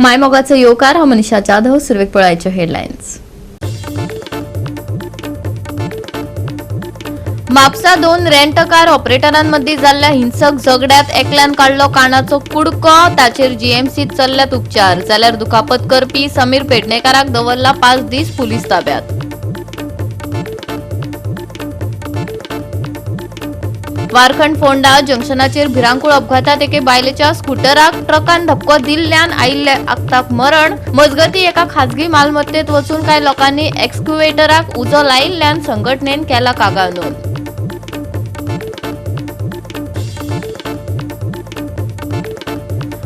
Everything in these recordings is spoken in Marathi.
मायमोगाचं येवकार हांव मनीषा जाधव. सुरवेक पळायच्यो हेडलायन्स. म्हापसा 2 रेंट कार ऑपरेटरांमदी जाल्ल्या हिंसक झगड्यात एकल्यान काढलो कानाचो कुडको. ताचेर जीएमसीत चल्ल्यात उपचार. जाल्यार दुखापत करपी समीर पेडणेकाराक दवरला 5 दीस पुलीस ताब्यात. वारखंड फोंडा जंक्शनाचेर भिरांकूळ अपघातात एके बायलेच्या स्कूटराक ट्रकान धपको दिल्ल्यान आयिल्ल्या आगताक मरण. मजगती एका खाजगी मालमत्तेत वचून कांय लोकांनी एक्स्क्युवेटराक उजो लायिल्ल्यान संघटनेन केला कागाळ नोंद.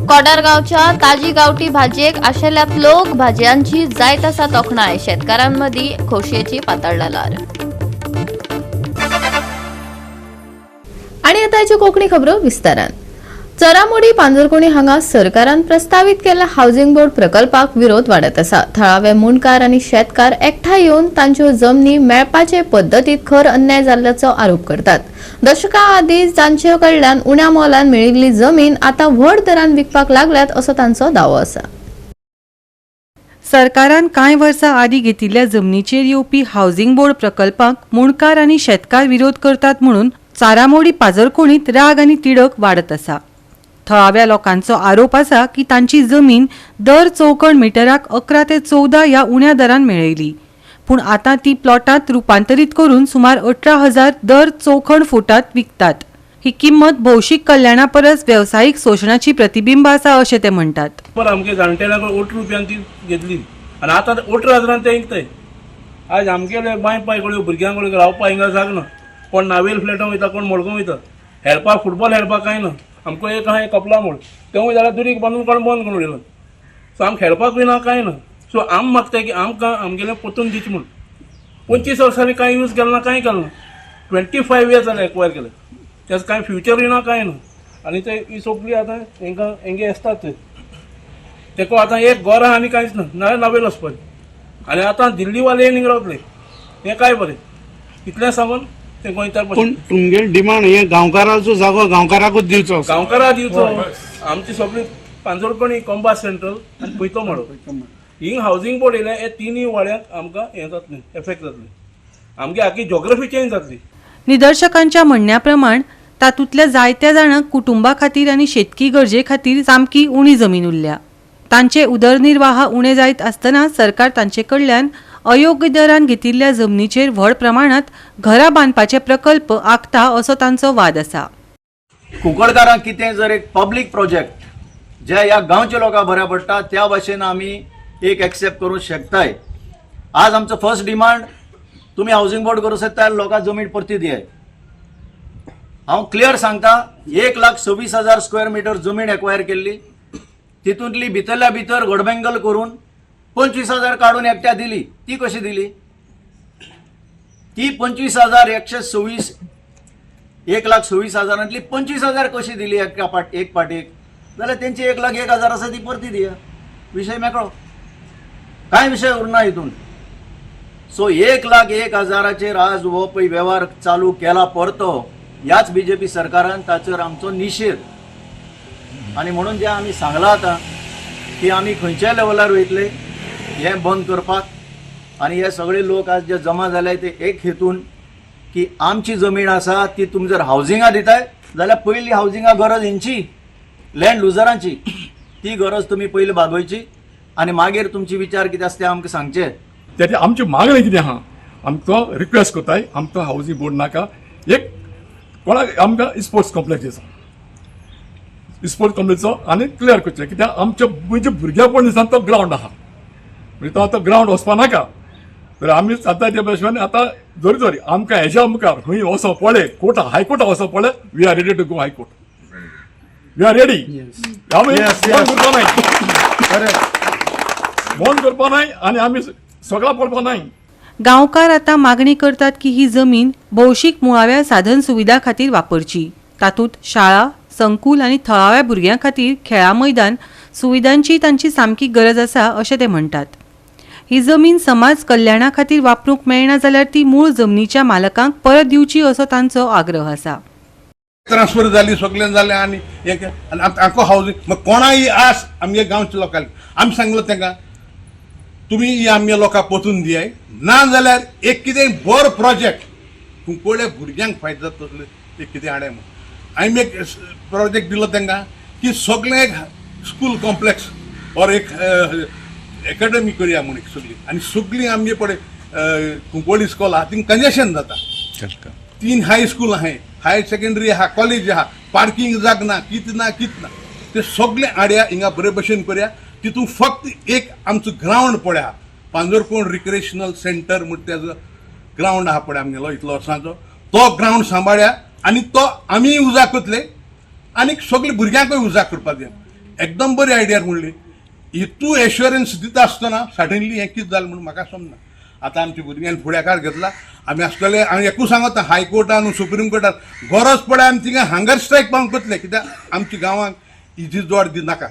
कोडारगावच्या ताजी गावठी भाजयेक आशेल्यात लोक. भाजयांची जायत आसा तोखणाय. शेतकारांमदी खोशयेची पातळडालार. आणि आता याची कोंकणी खबरो विस्तारान. चरामोडी पांजरकोणी हांगा सरकारान प्रस्तावित केल्ल्या हाऊसिंग बोर्ड प्रकल्पाक विरोध वाडत आसा. थळावे मुणकार आनी शेतकार एकठांय येवन तांच्यो जमनी मेळपाचे पद्दतीत खर अन्याय जाल्ल्याचो आरोप करतात. दशकां आदीं तांचे कडल्यान उण्या मोलान मेळिल्ली जमीन आतां व्हड दरान विकपाक लागल्यात असो तांचो दावो आसा. सरकारान कांय वर्सां आदीं घेतिल्ल्या जमनीचेर येवपी हाऊसिंग बोर्ड प्रकल्पाक मुणकार आनी शेतकार विरोध करतात म्हणून चारामोडी पाजरकोणीत राग आनी तिडक वाडत आसा. थळाव्या लोकांचो आरोप आसा की तांची जमीन दर चौखण मिटराक 11 ते 14 ह्या उण्या दरान मेळयली. पूण आतां ती प्लॉटांत रुपांतरीत करून सुमार 18,000 दर चौखण फुटात विकतात. ही किंमत भौशीक कल्याणा परस वेवसायीक शोशणाची प्रतिबिंब आसा अशें ते म्हणटात. पण आमगे जाणटेल्यांक 8 रुपयान ती घेतली आनी आतां 18,000 ते विकताय. आज आमगेले बांय पाय कडे भुरग्यांक कडे रावपाक हिंगा जाग ना. कोण नावेल फ्लॅटां वयता कोण मडगांव वयता. खेळपाक फुटबॉल खेळपाक कांय ना. आमकां एक आहा कपला म्हूण तेवूय जाल्यार दुरीक बांदून कोण बंद करून उडयला. सो आम खेळपाकूय ना कांय ना. सो आम मागताय की आमकां आमगेलें परतून दिवचें म्हूण. 25 वर्सांनी कांय यूज केलें ना कांय केलें ना. 25 इयर्स जाले एक्वायर केले. त्याचं कांय फ्युचरूय ना कांय ना. आनी ते ही सोंपली आतां हेंकां हेंगे आसतात ते तेको आतां एक घर आहा आनी कांयच ना. नाल्यार नावेल वचपाचें. आनी आतां दिल्लीवाले येवन हिंगा रावतले. हें काय बरें इतलें सांगून ते गोंयकार. पण तुमगे डिमांड हे गांवकाराचो जागो गांवकाराकूच दिवचो. गांवकारा दिवचो. आमची सगळी पांजरकोणी कॉम्बास सेंट्रल आनी पयतो माडो हिंग हाऊसिंग बोर्ड येयलें. हे तिनूय वाड्याक आमकां हें जातलें एफेक्ट जातलें. आमगे आख्खी जॉग्रफी चेंज जातली. निदर्शकांच्या म्हणण्या प्रमाण तातूंतल्या जायत्या जाणांक कुटुंबा खातीर आनी शेतकी गरजे खातीर सामकी उणी जमीन उरल्या. तांचे उदरनिर्वाह उणे जायत आसतना सरकार तांचे कडल्यान अयोग्य दरान घेतिल्ल्या जमनीचेर व्हड प्रमाणात घरां बांदपाचे प्रकल्प आंखता असो तांचो वाद आसा. कुंकळकारांक कितें जर एक पब्लीक प्रोजेक्ट जे ह्या गांवच्या लोकांक बऱ्या पडटा त्या भाशेन आमी एक एक्सेप्ट करूंक शकताय. आज आमचो फर्स्ट डिमांड तुमी हाऊसिंग बोर्ड करूं सोदता लोकांक जमीन परती दियाय. हांव क्लियर सांगता 1,26,000 स्क्वेअर मिटर जमीन एक्वायर केल्ली. तितूंतली भितरल्या भितर घडबेंगल करून 25,000 काढून एकट्या दिली. ती कशी दिली? ती 25,126 1,26,000तली 25,000 कशी दिली एक पाटीक? जाल्यार तेंची 1,01,000 आसा ती परती दिया. विशय मेकळो. कांय विशय उरना हितून. सो 1,01,000चेर आज हो पळय वेव्हार चालू केला परतो. ह्याच बीजेपी सरकारान ताचेर आमचो निशेध. आनी म्हणून जे आमी सांगला आतां की आमी खंयच्याय लेवलार वयतले हें बंद करपाक. आनी हे सगळे लोक आज जे जमा जाले ते एक हेतून की आमची जमीन आसा ती तुमी जर हावजिंगा दिताय जाल्यार पयली हावजिंगा गरज हेंची लँड लुजरांची. ती गरज तुमी पयली भागोवची आनी मागीर तुमचे विचार कितें आसता ते आमकां सांगचे. त्याची आमची मागणी कितें आहा आमकां रिक्वेस्ट कोताय आमकां हाऊसिंग बोर्ड नाका. एक कोणाक आमकां स्पोर्ट्स कॉम्प्लेक्स आसा. स्पोर्ट्स कॉम्प्लेक्सो आनी क्लियर करचें कित्याक आमच्या म्हणजे भुरग्यापण दिसान तो ग्रावंड आहा. म्हणजे तो आतां ग्रावंड वचपा नाका. तर आमी आतां त्या भशेन आतां जोरी जोरी आमकां हेज्या मुखार खंय वचो पळय कोर्टा हायकोर्टा वचो पळय we are ready to go high court. We are ready. आमी करपा नाय बंद करपा नाय आनी आमी सगळा पडपा नाय. गांवकार आतां मागणी करतात की ही जमीन भौशीक मुळाव्या साधन सुविधा खातीर वापरची. तातूंत शाळा, संकुल आनी थळाव्या भुरग्यां खातीर खेळा मैदान सुविधांची तांची सामकी गरज आसा अशें ते म्हणटात. ही जमीन समाज कल्याणा खातीर वापरूंक मेळना जाल्यार ती मूळ जमनीच्या मालकांक परत दिवची असो तांचो आग्रह आसा. ट्रान्सफर जाली सगळें जालें आनी एक आनी आमकां हावजींग कोणाय आस आमगे गांवच्या लोकांक आमी सांगलो तांकां तुमी ही आमगे लोकांक पोचून दियाय ना जाल्यार एक कितें बरो प्रोजेक्ट कुंकोळ्या भुरग्यांक फायदो जाता तसलें एक कितें हाडे म्हणून हांवें एक प्रोजेक्ट दिलो तांकां की सगळें एक स्कूल कॉम्प्लेक्स और एक एकेडमी करया म्हणून सगळी आनी सगळीं आमगे पळय कुंकोळी इस्कॉल आहा थिंग कंजेशन जाता 3 हाय स्कूल आहाय हायर सेकंडरी आहा कॉलेज आहा पार्किंग जाग ना कित ना ते सगळे आड्या हिंगा बरे भशेन करया तितून फक्त एक आमचो ग्राउंड पळय पांजरकोण रिक्रिएशनल सेंटर म्हण तेजो ग्राउंड आहा पळय आमगेलो इतलो वर्सांचो तो ग्राउंड सांबाळ्या आनी तो आमी उजा करतले आनी सगळे भुरग्यांकूय उजा करपाक जाय एकदम बरी आयडिया म्हणली हितू एश्युरन्स दिता आसतना सडनली हें कितें जालें म्हणून म्हाका समजना आतां आमच्या भुरग्यांनी फुडाकार घेतला आमी आसतले हांव एकूच सांगता हायकोर्टान सुप्रीम कोर्टान गरज पडल्यार आमी थिंगा हांगर स्ट्रायक पावन करतले कित्याक आमच्या गांवांक हिची जोड दिनाका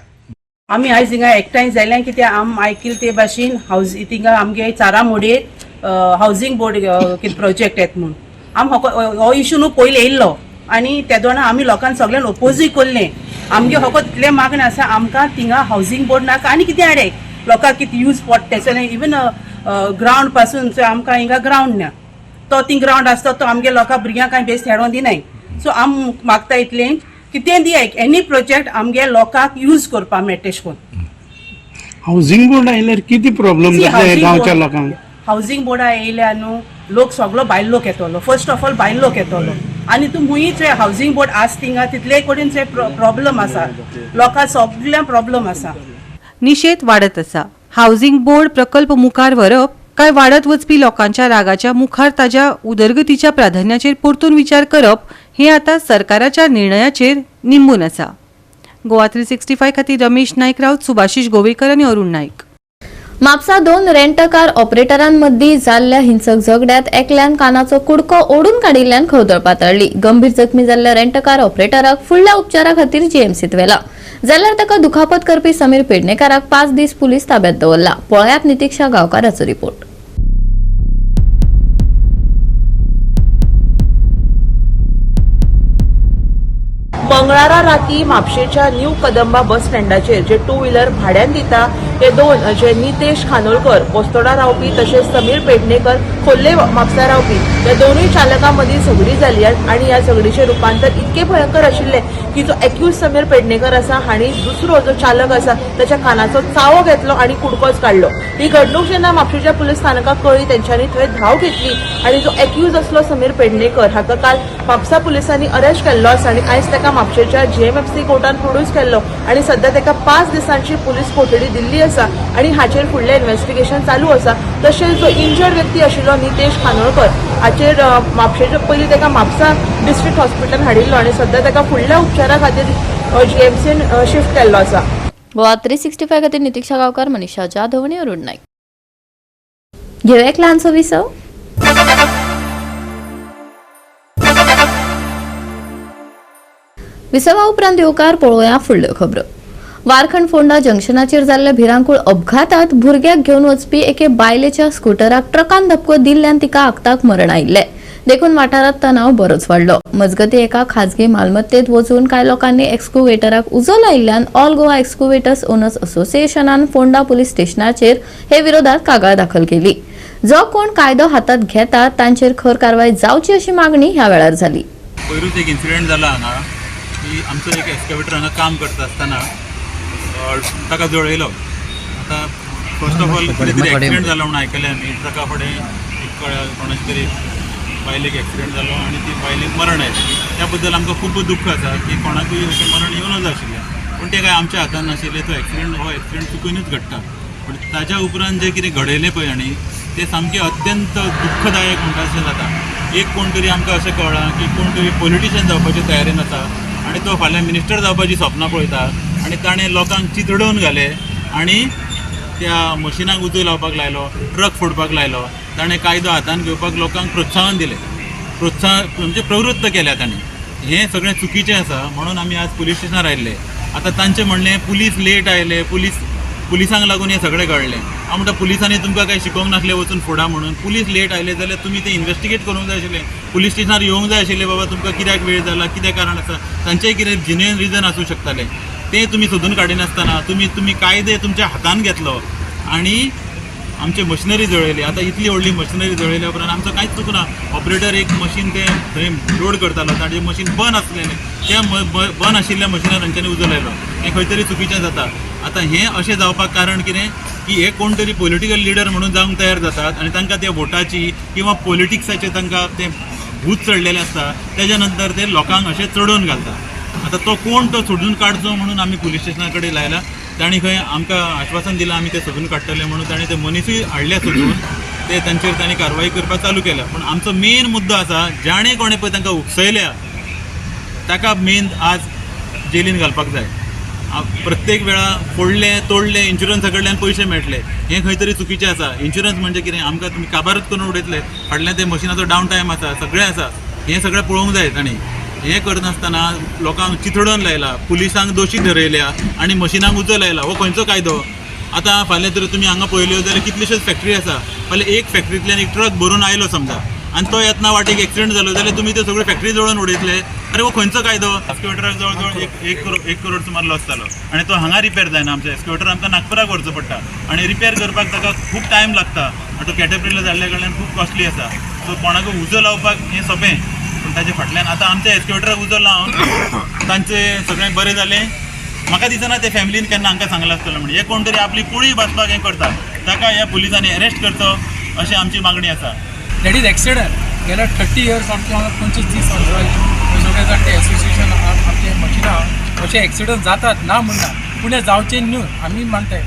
आमी आयज हिंगा एकठांय जाल्यां कित्याक आम आयकिल्ले ते भाशेन थिंगा आमगे चारामोडेर हावजींग बोर्ड कितें प्रोजेक्ट येता म्हणून आम हो इशू न्हू पयलीं येयल्लो आनी त्या दोना आमी लोकांक सगळ्यांक ओपोजीट केल्लें आमगे हो तितलें मागणें आसा आमकां थिंगा हावजींग बोर्ड नाका आनी कितें हाडे लोकांक कितें यूज पडटा इवन ग्राउंड पासून आमकां हिंगा ग्राउंड ना तो थिंग ग्राउंड आसता तो आमगे लोकां भुरग्यांक कांय बेस्ट खेळोन दिनाय सो आम मागता इतलें कितें दियाय एनी प्रोजेक्ट आमगे लोकांक यूज करपा मेळटा तेश कोन्न हावजींग बोर्ड आयल्यार किती प्रॉब्लेम जाता गांवच्या लोकांक हावजींग बोर्डा येयल्या न्हू लोक सगळो भायलो लोक येतलो फर्स्ट ऑफ ऑल भायलो लोक येतलो आनी तूं हुंयच हावजींग बोर्ड आस थिंगा तितले कडेन प्रॉब्लेम आसा लोकांक सगळ्या प्रॉब्लेम आसा निशेध वाडत आसा हावजींग बोर्ड प्रकल्प मुखार व्हरप काय वाडत वचपी लोकांच्या रागाच्या मुखार ताज्या उदरगतीच्या प्राधान्याचेर परतून विचार करप हें आतां सरकाराच्या निर्णयाचेर निंबून आसा गोवा 365 खातीर रमेश नायक रावत सुभाशीश गोवेकर आनी अरुण नायक म्हापसा 2 रेंट कार ऑपरेटरांमदी जाल्ल्या हिंसक झगड्यात एकल्यान कानाचो कुडको ओडून काडिल्ल्यान खवदळ पातळ्ळी गंभीर जखमी जाल्ल्या रेंट कार ऑपरेटराक फुडल्या उपचारा खातीर जीएमसीत व्हेला जाल्यार ताका दुखापत करपी समीर पेडणेकाराक 5 दीस पुलीस ताब्यात दवरला पळयात नितीक्षा गांवकाराचो रिपोर्ट मंगळारा राती म्हापशेच्या न्यू कदंबा बस स्टँडाचेर जे 2 व्हीलर भाड्यान दिता ते 2 जे नितेश खानोलकर पोस्तोडा रावपी तशेंच समीर पेडणेकर खोर्ले म्हापसा रावपी या दोनूय चालकां मदीं झगडी जाली आनी ह्या झगडीचें रुपांतर इतके भयंकर आशिल्लें की जो एक्यूज समीर पेडणेकर आसा हांणी दुसरो जो चालक आसा ताच्या कानाचो चावो घेतलो आनी कुडकोच काडलो ही घडणूक जेन्ना म्हापशेच्या पुलीस स्थानकाक कळ्ळी तेंच्यांनी थंय धांव घेतली आनी जो एक्यूज आसलो समीर पेडणेकर हाका काल म्हापसा पुलिसांनी अरेस्ट केल्लो आसा आनी आयज ताका म्हापशेच्या जीएमएफसी कोर्टान प्रोड्यूस केल्लो आनी सध्या ताका 5 दिसांची पुलीस कोठडी दिल्ली आसा आनी हाचेर फुडलें इन्व्हेस्टिगेशन चालू आसा तशेंच जो इंजर्ड व्यक्ती आशिल्लो नितेश खानोलकर हाचेर म्हापशेच्या पयलीं ताका म्हापसा डिस्ट्रिक्ट हॉस्पिटलान हाडिल्लो आनी सध्या ताका फुडल्या उपचारा खातीर जीएमसीन शिफ्ट केल्लो आसा गोवा 365 खातीर नितीक्षा गांवकार मनीषा जाधव आनी अरुण नायक घेवया एक ल्हानसो विसव विसवा उपरांत येवकार पळोवया फुडल्यो खबरो वारखंड फोंडा जंक्शनाचेर जाल्ल्या भिरांकूळ अपघातांत भुरग्याक घेवन वचपी एके बायलेच्या स्कूटराक ट्रकान धपको दिल्ल्यान तिका आगताक मरण आयिल्लें देखून वाठारांत तणाव बरोच वाडलो मजगतीं एका खाजगी मालमत्तेत वचून कांय लोकांनी एक्स्कुवेटराक उजो लायिल्ल्यान ऑल गोवा एक्स्कुवेटर्स ओनर्स असोसिएशनान फोंडा पुलीस स्टेशनाचेर हे विरोधात कागाळ दाखल केली जो कोण कायदो हातात घेता तांचेर खर कारवाय जावची अशी मागणी ह्या वेळार जाली पयरूच एक इन्सिडेंट जाला हांगा की आमचो एक एक्स्कॅवेटर हांगा काम करता आसतना ताका जळयलो आतां फर्स्ट ऑफ ऑल कितें तरी एक्सिडेंट जालो म्हणून आयकलें आमी ट्रका फुडें एक कोणाची तरी बायलेक एक्सिडेंट जालो आनी ती बायलेक मरण आयलें त्या बद्दल आमकां खूब दुख्ख आसा की कोणाकूय अशें मरण येवं जाय आशिल्लें पूण तें काय आमच्या हातान नाशिल्लें तो एक्सिडेंट चुकूनच घडटा पूण ताच्या उपरांत जें कितें घडयलें पळय आनी तें सामकें अत्यंत दुख्खदायक म्हणटा अशें जाता एक कोण तरी आमकां अशें कळ्ळां की कोण तरी पॉलिटिशियन जावपाचे तयारेन आसा आनी तो फाल्यां मिनिस्टर जावपाची सपनां पळयता आनी ताणें लोकांक चितडोवन घाले आनी त्या मशिनाक उजो लावपाक लायलो ट्रक फोडपाक लायलो ताणें कायदो हातान घेवपाक लोकांक प्रोत्साहन दिलें म्हणजे प्रवृत्त केल्या ताणें हें सगळें चुकीचें आसा म्हणून आमी आज पुलीस स्टेशनार आयिल्ले आतां तांचें म्हणलें पुलीस लेट आयले पुलीस पुलिसांक लागून हे सगळें कळलें हांव म्हणटा पुलिसांनी तुमकां काय शिकोवंक नासलें वचून फुडां म्हणून पुलीस लेट आयले जाल्यार तुमी तें इन्व्हेस्टिगेट करूंक जाय आशिल्लें पुलीस स्टेशनार येवंक जाय आशिल्लें बाबा तुमकां कित्याक वेळ जाला कितें कारण आसा तांचेंय कितें जिन्युइन रिजन आसूं शकतालें तें तुमी सोदून काडिनासतना तुमी कायदे तुमच्या हातान घेतलो आनी आमचे मशिनरी जळयली आतां इतली व्हडली मशिनरी जळयल्या उपरांत आमचो कांयच चुकना ऑपरेटर एक मशीन तें थंय लोड करतालो ताजें मशीन बंद आसलेलें त्या बंद आशिल्ल्या मशिनार तांच्यांनी उजो लायलो हें खंय तरी चुकीचें जाता आतां हें अशें जावपाक कारण कितें की हे कोण तरी पॉलिटिकल लिडर म्हणून जावंक तयार जातात आनी तांकां त्या वोटाची किंवा पॉलिटिक्साचें तांकां तें भूत चडलेलें आसता तेज्या नंतर ते लोकांक अशें चडोवन घालता आतां तो कोण तो सोडून काडचो म्हणून आमी पुलीस स्टेशना कडेन लायला तांणी खंय आमकां आश्वासन दिलां आमी तें सोदून काडटले म्हणून तांणी ते मनीसूय हाडले सोदून ते तांचेर तांणी कारवाई करपाक चालू केल्या पूण आमचो मेन मुद्दो आसा जाणें कोणें पळय तांकां उकसयल्या ताका मेन आज जेलीन घालपाक जाय प्रत्येक वेळा फोडले तोडले इन्शुरन्सा कडल्यान पयशे मेळटले हें खंय तरी चुकीचें आसा इन्शुरन्स म्हणजे कितें आमकां तुमी काबारूच करून उडयतले फाटल्यान ते मशिनाचो डावन टायम आसा सगळें आसा हें सगळें पळोवंक जाय तांणी हें करनासतना लोकांक चिथडोवन लायला पुलिसांक दोशी धरयल्या आनी मशिनांक उजो लायला हो खंयचो कायदो आतां फाल्यां तर तुमी हांगा पळयल्यो जाल्यार कितल्योश्योच फॅक्टरी आसा फाल्यां एक फॅक्टरींतल्यान एक ट्रक भरून आयलो समजा आनी तो येतना वाटेक एक्सिडेंट जालो जाल्यार तुमी त्यो सगळ्यो फॅक्टरी जळोवन उडयतले अरे हो खंयचो कायदो एक्सकेवेटराक जवळ जवळ एक करोड सुमार लॉस जालो आनी तो हांगा रिपेर जायना आमचो एक्सकेवेटर आमकां नागपुराक व्हरचो पडटा आनी रिपेर करपाक ताका खूब टायम लागता आनी तो कॅटरपिलर जाल्ल्या कडल्यान खूब कॉस्टली आसा सो कोणाकूय उजो लावपाक हें सोंपें पूण ताचे फाटल्यान आतां आमच्या एक्सकेवेटराक उजो लावन तांचें सगळें बरें जालें म्हाका दिसना ते फॅमिलीन केन्ना हांकां सांगलें आसतलें म्हणून हे कोण तरी आपली कुळी भाजपाक हें करता ताका ह्या पुलिसांनी अरेस्ट करचो अशी आमची मागणी आसा दॅट इज एक्सिडंट गेल्या 30 इयर्स आमचे हांगा 25-30 वर्सां सगळे जाणटे एसोसिएशन आमचे मशिनां अशे एक्सिडंट जातात ना म्हणना पूण हे जावचे न्हू आमी मानताय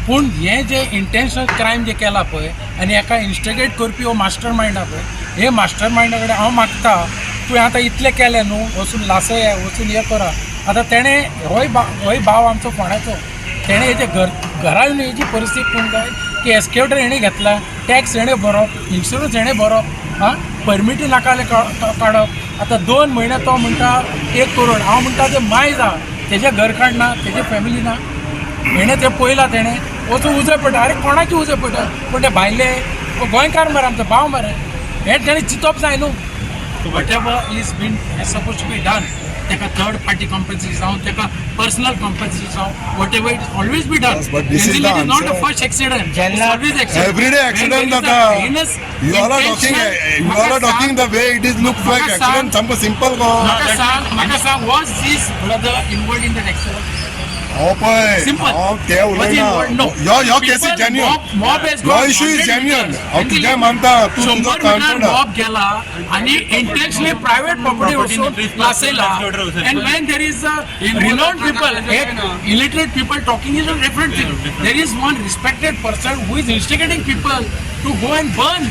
पूण हे जे इंटेन्शनल क्रायम जे केला पळय आनी हाका इन्स्टिगेट करपी हो मास्टर मायंड आहा पळय हे मास्टर मायंडा कडेन हांव मागता तुवें आतां इतलें केलें न्हू वचून लासया वचून हे करा आतां तेणें होय भाव आमचो फोंड्याचो तेणें हेजे घरा येवन हेजी परिस्थिती पळोवंक जाय की एक्सकेवेटर हेणें घेतला टॅक्स हेणें भरप इन्शुरन्स हेणें भरप परमिटी नाका काडप आतां 2 म्हयने तो म्हणटा 1 करोड हांव म्हणटा ते मायज आहा तेजें घर काडना तेजे फॅमिली ना हेणें तें पळयलां तेणें वचून उजो पडटा अरे कोणाची उजो पडटा पूण ते भायले गोंयकार मरे आमचो भाव मरे हें तेणें चिंतप जाय न्हू whatever is been suppose to be done तेका थर्ड पार्टी कॉम्पन्सेशन जावं तेका पर्सनल कॉम्पन्सेशन जावं whatever it always be done is not the first accident always accident Everyday accident you are talking the way it is looks like accident some simple go म्हाका सांग was this brother involved in that accident simple ते उलयना your case is genuine your issue is genuine तुझे मानता तू तुझो कॉन्फिडंट मॉब गेला आणि इंटेन्शनली प्रायव्हेट प्रॉपर्टी वचून लासयला and when there is a renowned people illiterate people talking is a different thing there is one respected person who is instigating people to go and burn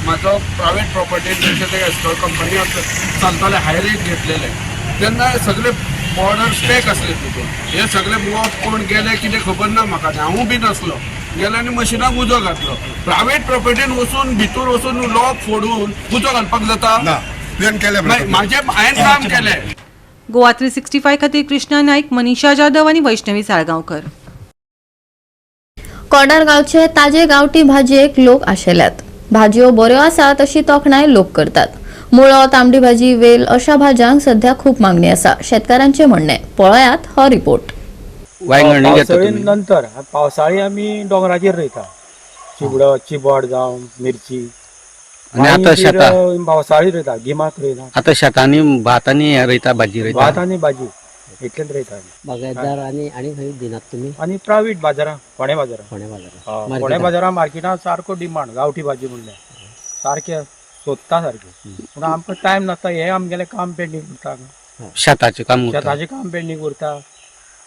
माझो प्रायव्हेट प्रॉपर्टी ते एस्कॉर्ट कंपनी चलताले हाय रेट घेतलेले तेन्ना सगळे बॉर्डर स्टेक असले तितून हे सगळे मॉब कोण गेले कितें खबर ना म्हाका हांवूय बी नसलो गेलो आनी मशिनाक उजो घातलो प्रायव्हेट प्रॉपर्टीन वचून भितर वचून लॉक फोडून उजो घालपाक जाता म्हाजें हांवें काम केलें गोवा 365 खातीर कृष्णा नाईक मनीषा जाधव आणि वैष्णवी साळगांवकर कोंडार गांवचे ताजे गांवठी भाजयेक लोक आशेल्यात भाजयो बऱ्यो आसात अशी तोखणाय लोक करतात मुळो तांबडी भाजी वेल अशा भाज्यांक सध्या खूप मागणी आसा शेतकारांचे म्हणणे पळयात हो रिपोर्ट नंतर पावसाळी आमी डोंगराचेर रोयता चिबड जावं मिरची पावसाळी रोयता गिमाक रोयना आता शेतांनी भात आनी रोयता भाजी रोयता भात आनी भाजी इतलेंच रोयता बागायतदार आनी खंय दिनात तुमी आनी प्रायव्हेट बाजारां फोंडे बाजारां मार्केटांत सारको डिमांड गांवठी भाजी म्हणल्यार सारकें सोदता सारकें पूण आमकां टायम नासता हें आमगेलें काम पेंडींग उरता शेताचें काम पेंडींग उरता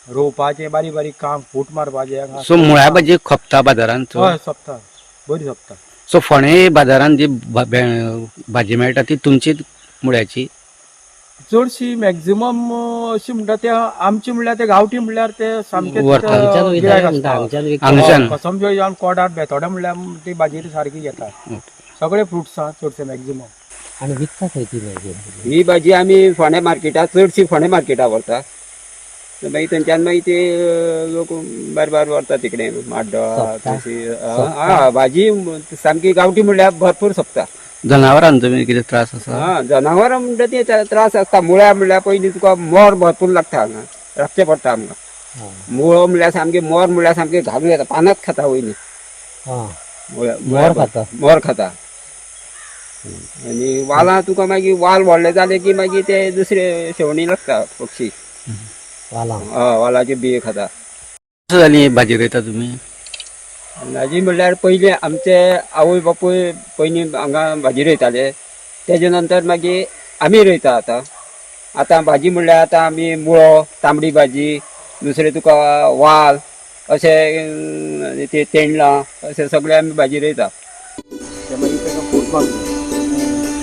रोवपाचें बारीक बारीक काम फूट मारपाचें सो मुळ्या भाजी खपता बाजारांत हय सोंपता बरी सोंपता सो फोंडे बाजारांत जी भाजी मेळटा ती तुमची मुळ्याची चडशी मॅक्झिमम अशी म्हणटा ते आमची म्हणल्यार ते गांवठी म्हणल्यार ते सामके कसमच्यो जावन कोडार बेतोडे म्हणल्यार ती भाजी सारकी घेता सगळे फ्रुट्स आहा चडशे मॅक्झिमम आनी विकता खंय ती भाजी ही भाजी आमी फोंडे मार्केटात चडशी फोंडे मार्केटात व्हरता मागीर थंयच्यान मागीर ते लोक बार व्हरता तिकडे माड्डोळा तशी भाजी सामकी गांवठी म्हणल्यार भरपूर सोंपता. जनावरांचो कितें त्रास आसा? जनावरां म्हणटा ती त्रास आसता. मुळ्या म्हणल्यार पयलीं तुका मोर भरपूर लागता हांगा, राखचें पडटा आमकां. मुळो म्हणल्यार सामके मोर म्हणल्यार सामके घालूं येता, पानांत खाता वयली. मोर खाता. आनी वालां तुका मागीर वाल व्हडले जाले की मागीर ते दुसरे शेवणी लागता पक्षी. वालाचे बिये खाता. कसो जाली भाजी रोयता तुमी? भाजी म्हणल्यार पयलीं आमचे आवय बापूय पयलीं हांगा भाजी रोयताले, तेजे नंतर मागीर आमी रोयता आतां भाजी म्हणल्यार आतां आमी मुळो, तांबडी भाजी, दुसरे तुका वाल अशें ते तेंडलां अशें सगळे आमी भाजी रोयता. मागीर ताका फोडपाक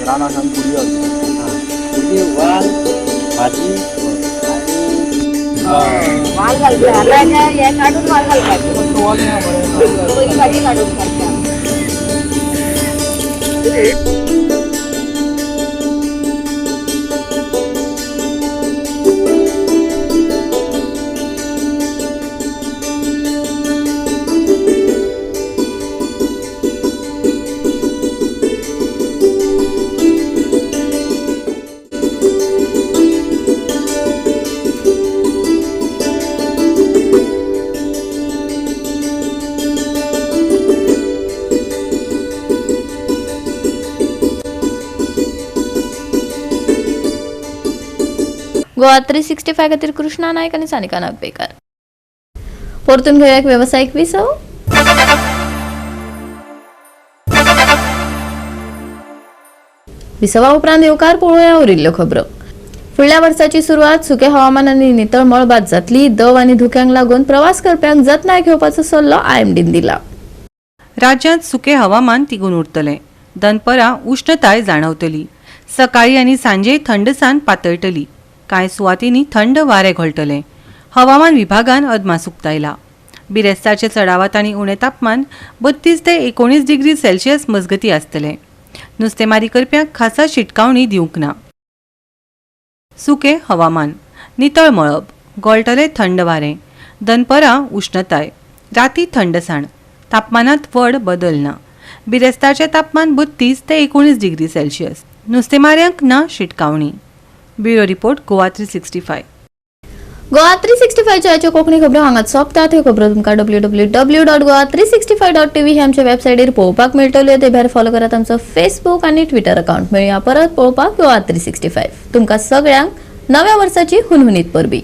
रानान आमी कुडियो वाल भाजी वाल घालता हे काढून वाल घालपाची भाजी काढून घालता. गोवा 365 खातीर कृष्णा नायक आनी सानिका नागवेकर. परतून घेऊया एक व्यावसायिक विसव. विसवा उपरांत येवकार पळोवया उरिल्ल्यो खबरो. फुडल्या वर्साची सुरवात सुके हवामान आनी नितळ मळबात जातली. दव आनी धुक्यांक लागून प्रवास करप्यांक जतनाय घेवपाचो सल्लो IMDन दिला. राज्यांत सुके हवामान तिगून उरतलें. दनपरां उश्णताय जाणवतली. सकाळी आनी सांजे थंडसाण पातळटली. कांय सुवातींनी थंड वारें घोळटलें. हवामान विभागान अदमास उक्तायला. बिरेस्तारचे चडावात आनी उणें तापमान 32 ते 19 डिग्री सेल्सियस मजगती आसतलें. नुस्तेमारी करप्यांक खासा शिटकावणी दिवंक ना. सुके हवामान. नितळ मळब. घोळटलें थंड वारें. दनपरां उश्णताय. राती थंडसाण. तापमानात व्हड बदल ना. बिरेस्तारचे तापमान 32 ते 19 डिग्री सेल्सियस. नुस्तेमाऱ्यांक ना शिटकावणी. Bureau report Goa 365. गोवा 365 च्या कोंकणी खबरो हांगाच सोंपतात. ह्यो खबरो तुमकां www.goa365.tv हे आमच्या वेबसायटीर पळोवपाक मेळटल्यो. ते भायर फॉलो करात आमचो फेसबूक आनी ट्विटर अकाउंट. मेळुया परत पळोवपाक गोवा 365. तुमकां सगळ्यांक नव्या वर्साची हुनहुनीत परबी.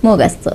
मोग आसचो.